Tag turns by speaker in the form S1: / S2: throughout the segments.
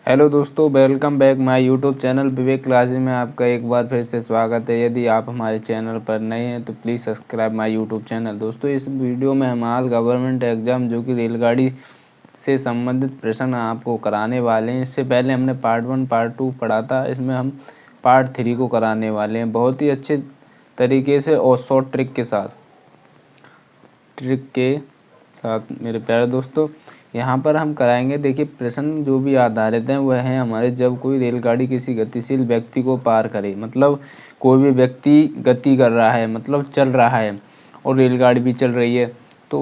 S1: Hello दोस्तों, welcome back my YouTube channel Vivek classes में आपका एक बार फिर से स्वागत है। यदि आप हमारे चैनल पर नए हैं तो please subscribe my YouTube channel. दोस्तों, इस वीडियो में हम आज गवर्नमेंट एग्ज़ाम जो कि रेलगाड़ी से संबंधित प्रश्न आपको कराने वाले हैं। इससे पहले हमने पार्ट 1 पार्ट 2 पढ़ा था, इसमें हम पार्ट 3 को कराने वाले हैं बहुत ही अच्छे तरीके से और शॉर्ट ट्रिक के साथ मेरे प्यारे दोस्तों। यहाँ पर हम कराएंगे, देखिए प्रश्न जो भी आधारित हैं वह हैं हमारे, जब कोई रेलगाड़ी किसी गतिशील व्यक्ति को पार करे, मतलब कोई भी व्यक्ति गति कर रहा है, मतलब चल रहा है और रेलगाड़ी भी चल रही है, तो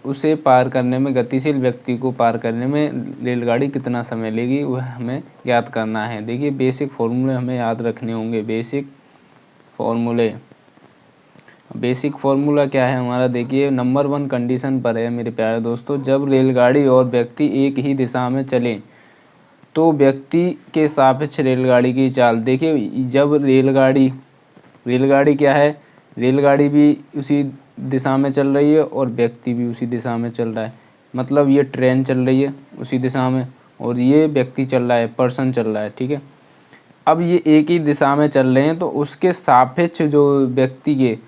S1: उसे पार करने में, गतिशील व्यक्ति को पार करने में रेलगाड़ी कितना समय लेगी वह हमें ज्ञात करना है। देखिए बेसिक फॉर्मूले हमें याद रखने होंगे। बेसिक फार्मूला क्या है हमारा, देखिए नंबर 1 कंडीशन पर है मेरे प्यारे दोस्तों। जब रेलगाड़ी और व्यक्ति एक ही दिशा में चलें तो व्यक्ति के सापेक्ष रेलगाड़ी की चाल। देखिए जब रेलगाड़ी क्या है, रेलगाड़ी भी उसी दिशा में चल रही है और व्यक्ति भी उसी दिशा में चल रहा है, मतलब ये ट्रेन चल रही है उसी दिशा में और ये व्यक्ति चल रहा है, पर्सन चल रहा है, ठीक है। अब ये एक ही दिशा में चल रहे हैं तो उसके सापेक्ष जो व्यक्ति के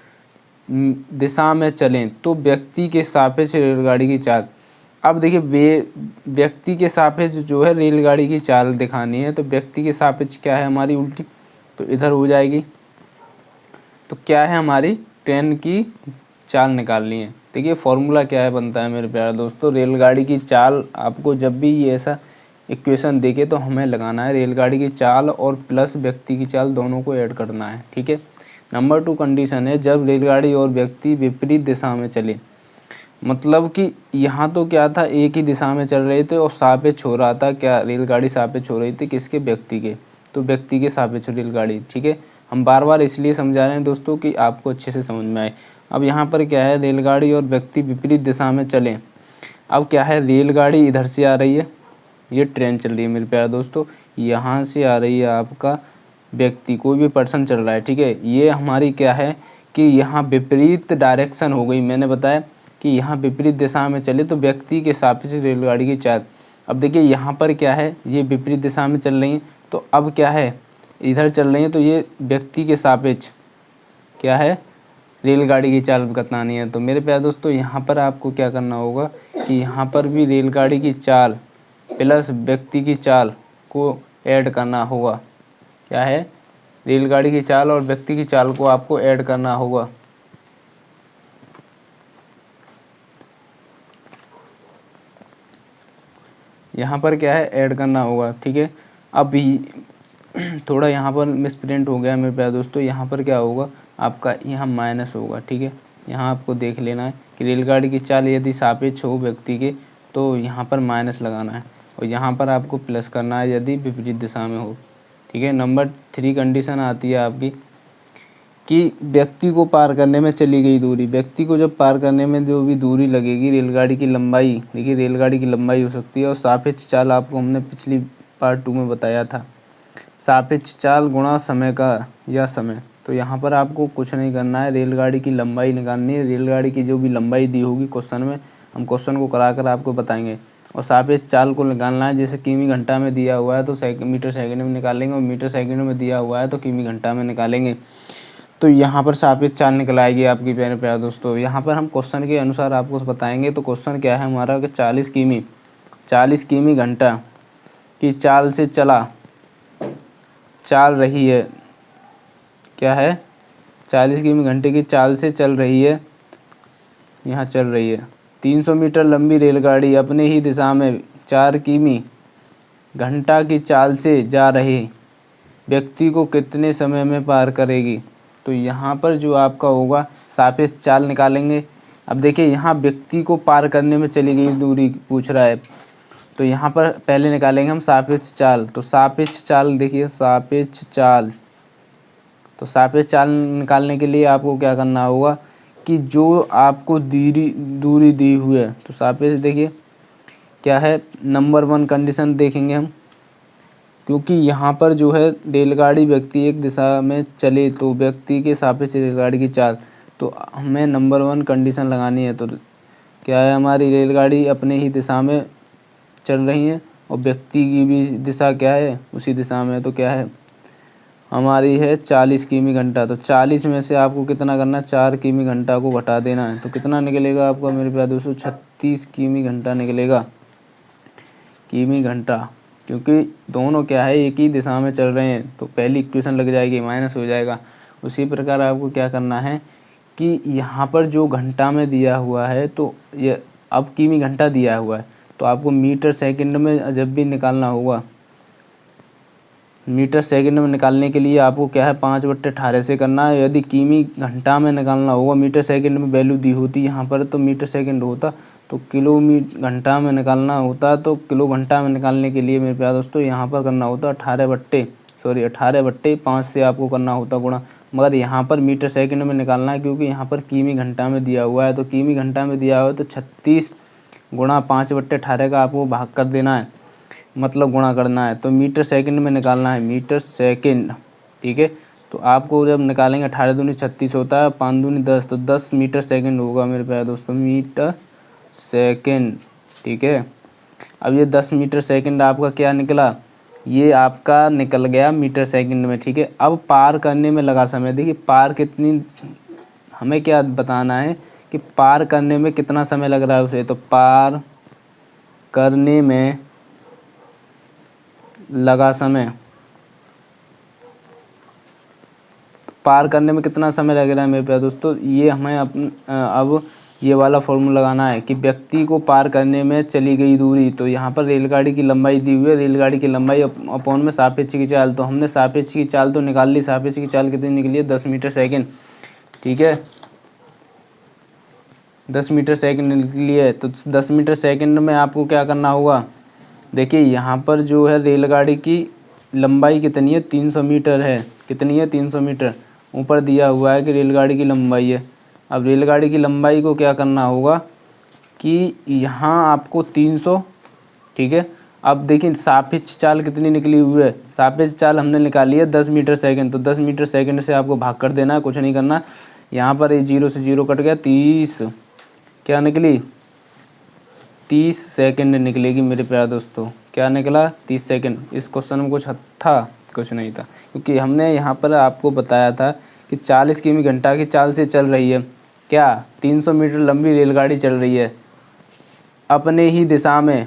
S1: दिशा में चलें तो व्यक्ति के सापेक्ष रेलगाड़ी की चाल। अब देखिए व्यक्ति के सापेक्ष जो है रेलगाड़ी की चाल दिखानी है, तो व्यक्ति के सापेक्ष क्या है हमारी उल्टी, तो इधर हो जाएगी। तो क्या है हमारी ट्रेन की चाल निकालनी है। देखिए फॉर्मूला क्या है बनता है मेरे प्यारे दोस्तों, रेलगाड़ी की चाल। आपको जब भी ये ऐसा इक्वेशन देखे तो हमें लगाना है रेलगाड़ी की चाल और प्लस व्यक्ति की चाल, दोनों को ऐड करना है, ठीक है। नंबर 2 कंडीशन है, जब रेलगाड़ी और व्यक्ति विपरीत दिशा में चले, मतलब कि यहाँ तो क्या था, एक ही दिशा में चल रहे थे और सापेक्ष हो रहा था, क्या रेलगाड़ी सापेक्ष हो रही थी किसके, व्यक्ति के, तो व्यक्ति के सापेक्ष रेलगाड़ी, ठीक है। हम बार बार इसलिए समझा रहे हैं दोस्तों कि आपको अच्छे से समझ में आए। अब यहाँ पर क्या है, रेलगाड़ी और व्यक्ति विपरीत दिशा में चलें। अब क्या है, रेलगाड़ी इधर से आ रही है, ये ट्रेन चल रही है मेरे प्यारे दोस्तों, यहाँ से आ रही है आपका व्यक्ति, कोई भी पर्सन चल रहा है, ठीक है। ये हमारी क्या है कि यहाँ विपरीत डायरेक्शन हो गई, मैंने बताया कि यहाँ विपरीत दिशा में चले तो व्यक्ति के सापेक्ष रेलगाड़ी की चाल। अब देखिए यहाँ पर क्या है, ये विपरीत दिशा में चल रही हैं, तो अब क्या है इधर चल रही हैं, तो ये व्यक्ति के सापेक्ष क्या है रेलगाड़ी की चाल बतानी है। तो मेरे प्यारे दोस्तों यहाँ पर आपको क्या करना होगा कि यहाँ पर भी रेलगाड़ी की चाल प्लस व्यक्ति की चाल को ऐड करना होगा। क्या है, रेलगाड़ी की चाल और व्यक्ति की चाल को आपको ऐड करना होगा। यहाँ पर क्या है, ऐड करना होगा, ठीक है। अभी थोड़ा यहाँ पर मिसप्रिंट हो गया मेरे प्यारे दोस्तों, यहाँ पर क्या होगा आपका, यहाँ माइनस होगा, ठीक है। यहाँ आपको देख लेना है कि रेलगाड़ी की चाल यदि सापेक्ष हो व्यक्ति के तो यहाँ पर माइनस लगाना है और यहाँ पर आपको प्लस करना है यदि विपरीत दिशा में हो, ठीक है। नंबर 3 कंडीशन आती है आपकी कि व्यक्ति को पार करने में चली गई दूरी। व्यक्ति को जब पार करने में जो भी दूरी लगेगी, रेलगाड़ी की लंबाई, देखिए रेलगाड़ी की लंबाई हो सकती है और सापेक्ष चाल आपको हमने पिछली पार्ट 2 में बताया था, सापेक्ष चाल गुणा समय का या समय। तो यहाँ पर आपको कुछ नहीं करना है, रेलगाड़ी की लंबाई निकालनी है। रेलगाड़ी की जो भी लंबाई दी होगी क्वेश्चन में, हम क्वेश्चन को करा कर आपको बताएंगे और सापेक्ष चाल को निकालना है। जैसे किमी घंटा में दिया हुआ है तो मीटर सेकंड में निकालेंगे और मीटर सेकंड में दिया हुआ है तो किमी घंटा में निकालेंगे। तो यहाँ पर सापेक्ष चाल निकल आएगी आपकी प्यारे प्यारे दोस्तों। यहाँ पर हम क्वेश्चन के अनुसार आपको बताएंगे। तो क्वेश्चन क्या है हमारा कि 40 किमी घंटा की चाल से चाल रही है, क्या है 40 किमी घंटे की चाल से चल रही है, यहाँ चल रही है 300 मीटर लंबी रेलगाड़ी अपने ही दिशा में 4 किमी घंटा की चाल से जा रहे व्यक्ति को कितने समय में पार करेगी। तो यहाँ पर जो आपका होगा सापेक्ष चाल निकालेंगे। अब देखिए यहाँ व्यक्ति को पार करने में चली गई दूरी पूछ रहा है, तो यहाँ पर पहले निकालेंगे हम सापेक्ष चाल। तो सापेक्ष चाल देखिए, सापेक्ष चाल निकालने के लिए आपको क्या करना होगा कि जो आपको दूरी दी हुई है, तो सापेक्ष देखिए क्या है, नंबर 1 कंडीशन देखेंगे हम, क्योंकि यहाँ पर जो है रेलगाड़ी व्यक्ति एक दिशा में चले तो व्यक्ति के सापेक्ष रेलगाड़ी की चाल, तो हमें नंबर 1 कंडीशन लगानी है। तो क्या है हमारी रेलगाड़ी अपने ही दिशा में चल रही हैं और व्यक्ति की भी दिशा क्या है, उसी दिशा में, तो क्या है हमारी है 40 किमी घंटा। तो 40 में से आपको कितना करना है, 4 किमी घंटा को घटा देना है। तो कितना निकलेगा आपका मेरे प्यारे दोस्तों, 36 किमी घंटा निकलेगा, किमी घंटा, क्योंकि दोनों क्या है एक ही दिशा में चल रहे हैं। तो पहली इक्वेशन लग जाएगी, माइनस हो जाएगा। उसी प्रकार आपको क्या करना है कि यहाँ पर जो घंटा में दिया हुआ है, तो ये अब किमी घंटा दिया हुआ है, तो आपको मीटर सेकंड में जब भी निकालना होगा, मीटर सेकंड में निकालने के लिए आपको क्या है 5/18 से करना है। यदि किमी घंटा में निकालना होगा, मीटर सेकंड में वैल्यू दी होती यहाँ पर तो मीटर सेकंड होता, तो घंटा में निकालना होता, तो किलो घंटा में निकालने के लिए मेरे प्यारे दोस्तों यहाँ पर करना होता 18/5 से आपको करना होता गुणा। मगर यहाँ पर मीटर सेकंड में निकालना है, क्योंकि यहाँ पर किमी घंटा में दिया हुआ है। तो किमी घंटा में दिया हुआ है तो 36 गुणा 5/18 का आपको भाग कर देना है, मतलब गुणा करना है। तो मीटर सेकंड में निकालना है, मीटर सेकंड, ठीक है। तो आपको जब निकालेंगे 18 दूनी 36 होता है, 5 दूनी 10, तो 10 मीटर सेकंड होगा मेरे प्यारे दोस्तों, मीटर सेकंड, ठीक है। अब ये 10 मीटर सेकंड आपका क्या निकला, ये आपका निकल गया मीटर सेकंड में, ठीक है। अब पार करने में लगा समय, देखिए पार कितनी, हमें क्या बताना है कि पार करने में कितना समय लग रहा है उसे। तो पार करने में लगा समय, पार करने में कितना समय लग रहा है मेरे प्यारे दोस्तों, ये हमें अब ये वाला फॉर्मूला लगाना है कि व्यक्ति को पार करने में चली गई दूरी। तो यहाँ पर रेलगाड़ी की लंबाई दी हुई है, रेलगाड़ी की लंबाई अपॉन में सापेक्ष की चाल। तो हमने सापेक्ष की चाल तो निकाल ली, सापेक्ष की चाल कितनी निकली है 10 मीटर सेकंड, ठीक है, 10 मीटर सेकंड निकली है। तो 10 मीटर सेकंड में आपको क्या करना होगा, देखिए यहाँ पर जो है रेलगाड़ी की लंबाई कितनी है 300 मीटर है, कितनी है 300 मीटर, ऊपर दिया हुआ है कि रेलगाड़ी की लंबाई है। अब रेलगाड़ी की लंबाई को क्या करना होगा कि यहाँ आपको 300, ठीक है। अब देखिए सापेक्ष चाल कितनी निकली हुई है, सापेक्ष चाल हमने निकाली है 10 मीटर सेकंड। तो 10 मीटर सेकंड से आपको भाग कर देना है, कुछ नहीं करना। यहाँ पर ये 0 से 0 कट गया, 30 क्या निकली 30 सेकंड निकलेगी मेरे प्यारे दोस्तों। क्या निकला 30 सेकंड। इस क्वेश्चन में कुछ था, कुछ नहीं था, क्योंकि हमने यहाँ पर आपको बताया था कि 40 किमी घंटा की चाल से चल रही है, क्या 300 मीटर लंबी रेलगाड़ी चल रही है, अपने ही दिशा में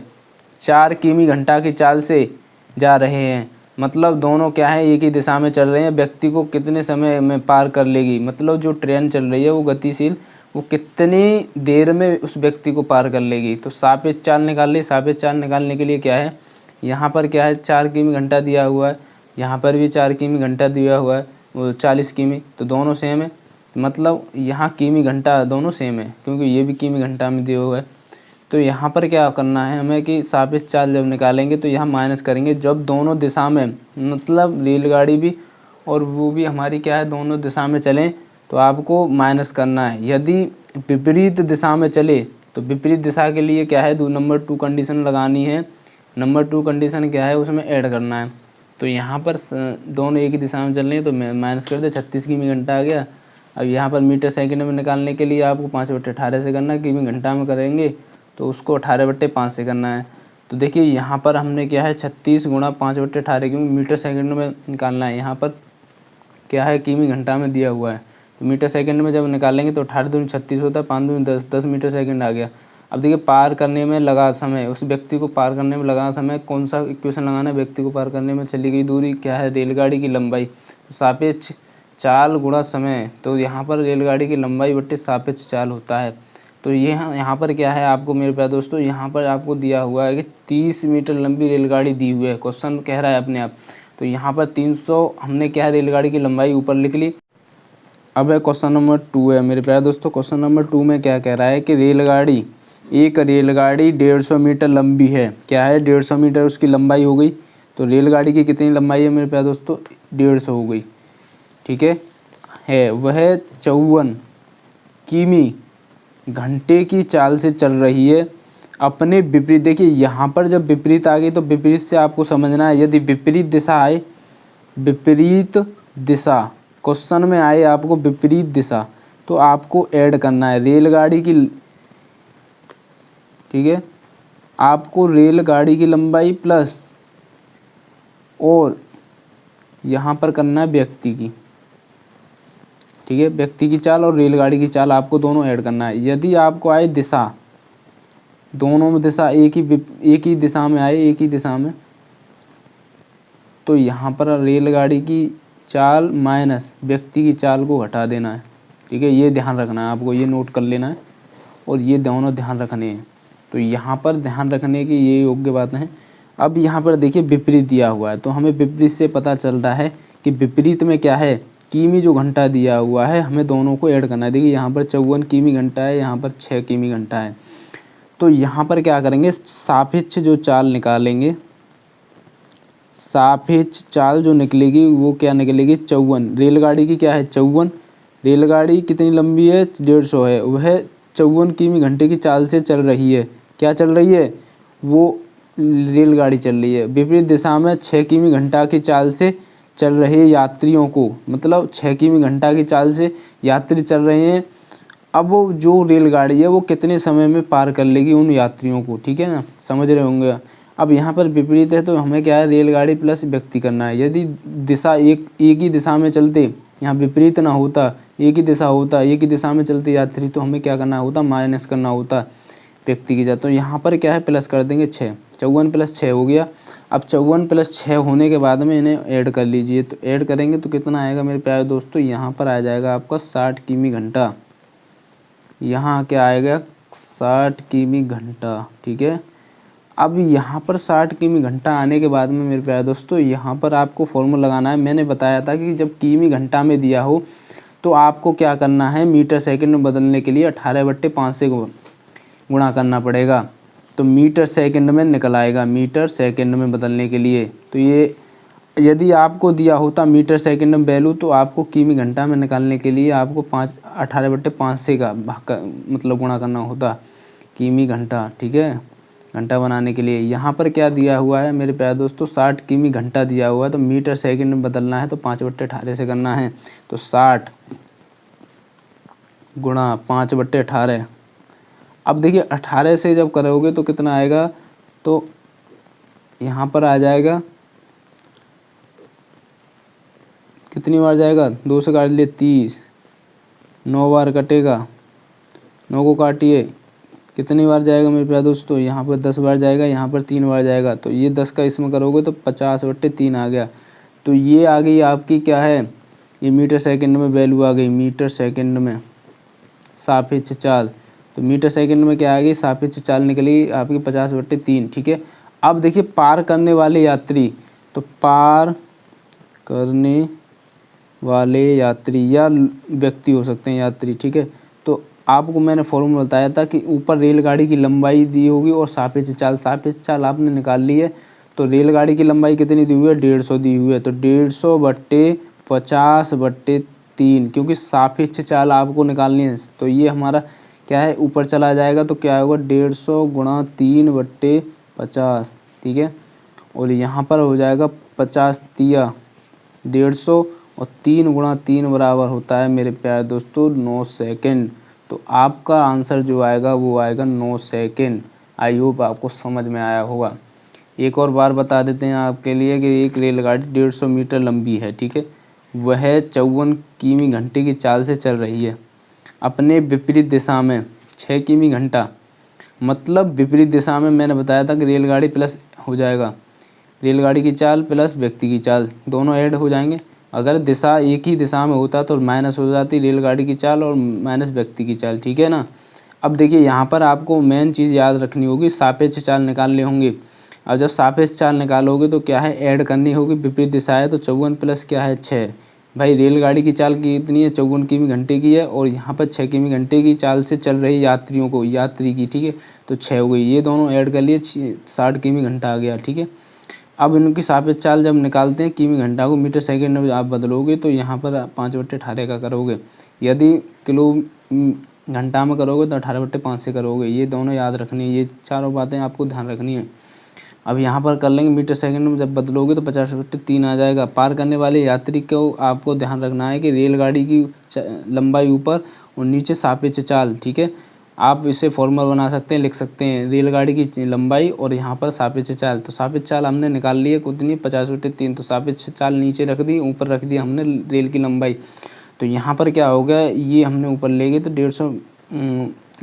S1: 4 किमी घंटा की चाल से जा रहे हैं। मतलब दोनों क्या है एक ही दिशा में चल रहे हैं। व्यक्ति को कितने समय में पार कर लेगी, मतलब जो ट्रेन चल रही है वो गतिशील, वो कितनी देर में उस व्यक्ति को पार कर लेगी। तो सापेक्ष चाल निकाल ली। सापेक्ष चाल निकालने के लिए क्या है, यहाँ पर क्या है 4 किमी घंटा दिया हुआ है, यहाँ पर भी 4 किमी घंटा दिया हुआ है, वो 40 किमी, तो दोनों सेम है। मतलब यहाँ किमी घंटा दोनों सेम है, क्योंकि ये भी किमी घंटा में दिया हुआ है। तो यहाँ पर क्या करना है हमें कि सापेक्ष चाल जब निकालेंगे तो यहाँ माइनस करेंगे, जब दोनों दिशा में, मतलब रेलगाड़ी भी और वो भी हमारी क्या है दोनों दिशा में चलें, तो आपको माइनस करना है। यदि विपरीत दिशा में चले तो विपरीत दिशा के लिए क्या है नंबर 2 कंडीशन लगानी है। नंबर 2 कंडीशन क्या है, उसमें ऐड करना है। तो यहाँ पर दोनों एक ही दिशा में चल रहे हैं, तो माइनस कर दे, 36 किमी घंटा आ गया। अब यहाँ पर मीटर सेकंड में निकालने के लिए आपको 5/18 से करना है, किमी घंटा में करेंगे तो उसको 18/5 से करना है। तो देखिए यहाँ पर हमने क्या है 36 गुणा 5/18 क्योंकि मीटर सेकंड में निकालना है, यहाँ पर क्या है किमी घंटा में दिया हुआ है। तो मीटर सेकंड में जब निकालेंगे तो 18 दूनी 36 होता है, 5 दूनी 10, 10 मीटर सेकंड आ गया। अब देखिए पार करने में लगा समय, उस व्यक्ति को पार करने में लगा समय, कौन सा इक्वेशन लगाना है, व्यक्ति को पार करने में चली गई दूरी क्या है रेलगाड़ी की लंबाई, तो सापेक्ष चाल गुणा समय। तो यहाँ पर रेलगाड़ी की लंबाई बट्टे सापेक्ष चाल होता है। तो यहाँ पर क्या है आपको मेरे प्यारे दोस्तों, यहाँ पर आपको दिया हुआ है कि 30 मीटर लंबी रेलगाड़ी दी हुई है, क्वेश्चन कह रहा है अपने आप। तो यहाँ पर 300 हमने क्या है रेलगाड़ी की लंबाई ऊपर लिख ली। अब है क्वेश्चन नंबर 2 है मेरे प्यारे दोस्तों। क्वेश्चन नंबर 2 में क्या कह रहा है कि एक रेलगाड़ी 150 मीटर लंबी है, क्या है 150 मीटर उसकी लंबाई हो गई। तो रेलगाड़ी की कितनी लंबाई है मेरे प्यारे दोस्तों, 150 हो गई, ठीक है। वह 54 किमी घंटे की चाल से चल रही है अपने विपरीत। देखिए यहाँ पर जब विपरीत आ गई तो विपरीत से आपको समझना है, यदि विपरीत दिशा आए, विपरीत दिशा क्वेश्चन में आए आपको विपरीत दिशा, तो आपको ऐड करना है रेलगाड़ी की, ठीक है, आपको रेलगाड़ी की लंबाई प्लस और यहाँ पर करना है व्यक्ति की, ठीक है, व्यक्ति की चाल और रेलगाड़ी की चाल आपको दोनों ऐड करना है। यदि आपको आए दिशा, दोनों में दिशा एक ही दिशा में आए, एक ही दिशा में, तो यहाँ पर रेलगाड़ी की चाल माइनस व्यक्ति की चाल को घटा देना है, ठीक है। ये ध्यान रखना है आपको, ये नोट कर लेना है और ये दोनों ध्यान रखने हैं। तो यहाँ पर ध्यान रखने की ये योग्य बात है। अब यहाँ पर देखिए विपरीत दिया हुआ है, तो हमें विपरीत से पता चल रहा है कि विपरीत में क्या है, किमी जो घंटा दिया हुआ है हमें दोनों को ऐड करना है। देखिए यहाँ पर 54 किमी घंटा है, यहाँ पर 6 किमी घंटा है। तो यहाँ पर क्या करेंगे, सापेक्ष जो चाल निकालेंगे, सापेक्ष चाल जो निकलेगी वो क्या निकलेगी, 54। रेलगाड़ी की क्या है 54, रेलगाड़ी कितनी लंबी है 150 है, वह 54 किमी घंटे की चाल से चल रही है। क्या चल रही है, वो रेलगाड़ी चल रही है। विपरीत दिशा में 6 किमी घंटा की चाल से चल रहे यात्रियों को, मतलब 6 किमी घंटा की चाल से यात्री चल रहे हैं। अब वो जो रेलगाड़ी है वो कितने समय में पार कर लेगी उन यात्रियों को, ठीक है ना, समझ रहे होंगे। अब यहाँ पर विपरीत है तो हमें क्या है, रेलगाड़ी प्लस व्यक्ति करना है। यदि दिशा एक ही दिशा में चलते, यहाँ विपरीत ना होता, एक ही दिशा होता, एक ही दिशा में चलते यात्री, तो हमें क्या करना होता, माइनस करना होता व्यक्ति की जाए। तो यहाँ पर क्या है, प्लस कर देंगे 6, 54 प्लस 6 हो गया। अब 54 प्लस 6 होने के बाद में इन्हें ऐड कर लीजिए। तो ऐड करेंगे तो कितना आएगा मेरे प्यारे दोस्तों, यहाँ पर आ जाएगा आपका 60 किमी घंटा। यहाँ क्या आएगा, 60 किमी घंटा, ठीक है। अब यहाँ पर 60 किमी घंटा आने के बाद में मेरे प्यारे दोस्तों यहाँ पर आपको फॉर्मूला लगाना है। मैंने बताया था कि जब किमी घंटा में दिया हो तो आपको क्या करना है, मीटर सेकंड में बदलने के लिए 18/5 से गुणा करना पड़ेगा। तो मीटर सेकंड में निकल आएगा, मीटर सेकंड में बदलने के लिए। तो ये यदि आपको दिया होता मीटर सेकंड में वैल्यू, तो आपको किमी घंटा में निकालने के लिए आपको 18/5 से का मतलब गुणा करना होता किमी घंटा, ठीक है, घंटा बनाने के लिए। यहाँ पर क्या दिया हुआ है मेरे प्यारे दोस्तों, 60 किमी घंटा दिया हुआ है, तो मीटर सेकंड में बदलना है तो 5/18 से करना है। तो 60 गुणा 5/18। अब देखिए 18 से जब करोगे तो कितना आएगा, तो यहाँ पर आ जाएगा, कितनी बार जाएगा, 2 से काट लिए 30, 9 बार कटेगा, 9 को काटिए, कितनी बार जाएगा मेरे प्यारे दोस्तों, यहाँ पर 10 बार जाएगा, यहाँ पर 3 बार जाएगा। तो ये 10 का इसमें करोगे तो 50/3 आ गया। तो ये आ गई आपकी क्या है, ये मीटर सेकंड में वैल्यू आ गई, मीटर सेकंड में सापेक्ष चाल। तो मीटर सेकंड में क्या आ गई, सापेक्ष चाल निकली आपकी 50/3, ठीक है। अब देखिए पार करने वाले यात्री, तो पार करने वाले यात्री या व्यक्ति हो सकते हैं यात्री, ठीक है। तो आपको मैंने फॉर्मूला बताया था कि ऊपर रेलगाड़ी की लंबाई दी होगी और सापेक्ष चाल आपने निकाल ली है। तो रेलगाड़ी की लंबाई कितनी दी हुई है, 150 दी हुई है। तो 150/50/3, क्योंकि सापेक्ष चाल आपको निकालनी है। तो ये हमारा क्या है, ऊपर चला जाएगा तो क्या होगा, 150 गुणा 3/50, ठीक है। और यहाँ पर हो जाएगा 50 तिया 150 और 3 गुणा 3 बराबर होता है मेरे प्यारे दोस्तों 9 सेकंड। तो आपका आंसर जो आएगा वो आएगा 9 सेकंड। आई होप आपको समझ में आया होगा। एक और बार बता देते हैं आपके लिए कि एक रेलगाड़ी 150 मीटर लंबी है, ठीक है, वह 54 किमी घंटे की चाल से चल रही है अपने विपरीत दिशा में 6 किमी घंटा। मतलब विपरीत दिशा में मैंने बताया था कि रेलगाड़ी प्लस हो जाएगा, रेलगाड़ी की चाल प्लस व्यक्ति की चाल दोनों ऐड हो जाएंगे। अगर दिशा एक ही दिशा में होता तो माइनस हो जाती रेलगाड़ी की चाल और माइनस व्यक्ति की चाल, ठीक है ना। अब देखिए यहाँ पर आपको मेन चीज़ याद रखनी होगी, सापेक्ष चाल निकालने होंगे। और जब सापेक्ष चाल निकालोगे तो क्या है, ऐड करनी होगी, विपरीत दिशा है तो 54 प्लस क्या है 6। भाई रेलगाड़ी की चाल कितनी है, 54 किमी घंटे की है और यहाँ पर 6 किमी घंटे की चाल से चल रही यात्री की, ठीक है, तो 6 हो गई। ये दोनों ऐड कर लिए, 60 किमी घंटा आ गया, ठीक है। अब इनकी सापेक्ष चाल जब निकालते हैं किमी घंटा को मीटर सेकंड में आप बदलोगे तो यहाँ पर 5/18 का करोगे। यदि किलो घंटा में करोगे तो 18/5 से करोगे। ये दोनों याद रखनी है, ये चारों बातें आपको ध्यान रखनी है। अब यहाँ पर कर लेंगे, मीटर सेकंड में जब बदलोगे तो 50/3 आ जाएगा। पार करने वाले यात्री को आपको ध्यान रखना है कि रेलगाड़ी की लंबाई ऊपर और नीचे सापेक्ष चाल, ठीक है, आप इसे फॉर्मूला बना सकते हैं, लिख सकते हैं रेलगाड़ी की लंबाई और यहाँ पर सापेक्ष चाल। तो सापेक्ष चाल हमने निकाल ली है कितनी, 50/3। तो सापेक्ष चाल नीचे रख दी, ऊपर रख दी हमने रेल की लंबाई। तो यहाँ पर क्या हो गया, ये हमने ऊपर ले गए तो 150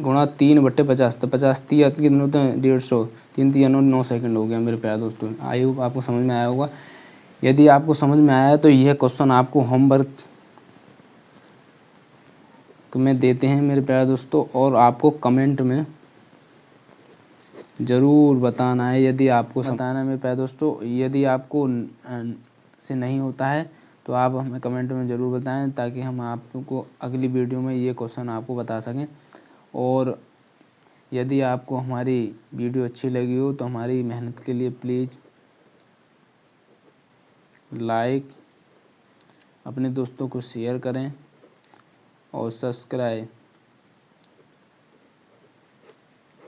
S1: गुणा 3/50। तो 50 कितने होते हैं, 150, 3 3 9 सेकंड हो गया मेरे प्यारे दोस्तों। आई होप आपको समझ में आया होगा। यदि आपको समझ में आया तो यह क्वेश्चन आपको होमवर्क में देते हैं मेरे प्यारे दोस्तों, और आपको कमेंट में ज़रूर बताना है। यदि आपको बताना है मेरे प्यारे दोस्तों, यदि आपको से नहीं होता है तो आप हमें कमेंट में ज़रूर बताएं, ताकि हम आपको अगली वीडियो में ये क्वेश्चन आपको बता सकें। और यदि आपको हमारी वीडियो अच्छी लगी हो तो हमारी मेहनत के लिए प्लीज़ लाइक, अपने दोस्तों को शेयर करें और सब्सक्राइब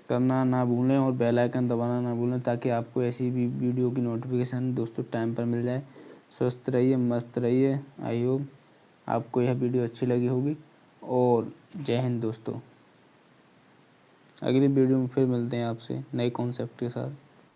S1: करना ना भूलें और बेल आइकन दबाना ना भूलें, ताकि आपको ऐसी भी वीडियो की नोटिफिकेशन दोस्तों टाइम पर मिल जाए। स्वस्थ रहिए, मस्त रहिए। आई होप आपको यह वीडियो अच्छी लगी होगी। और जय हिंद दोस्तों। अगली वीडियो में फिर मिलते हैं आपसे नए कॉन्सेप्ट के साथ।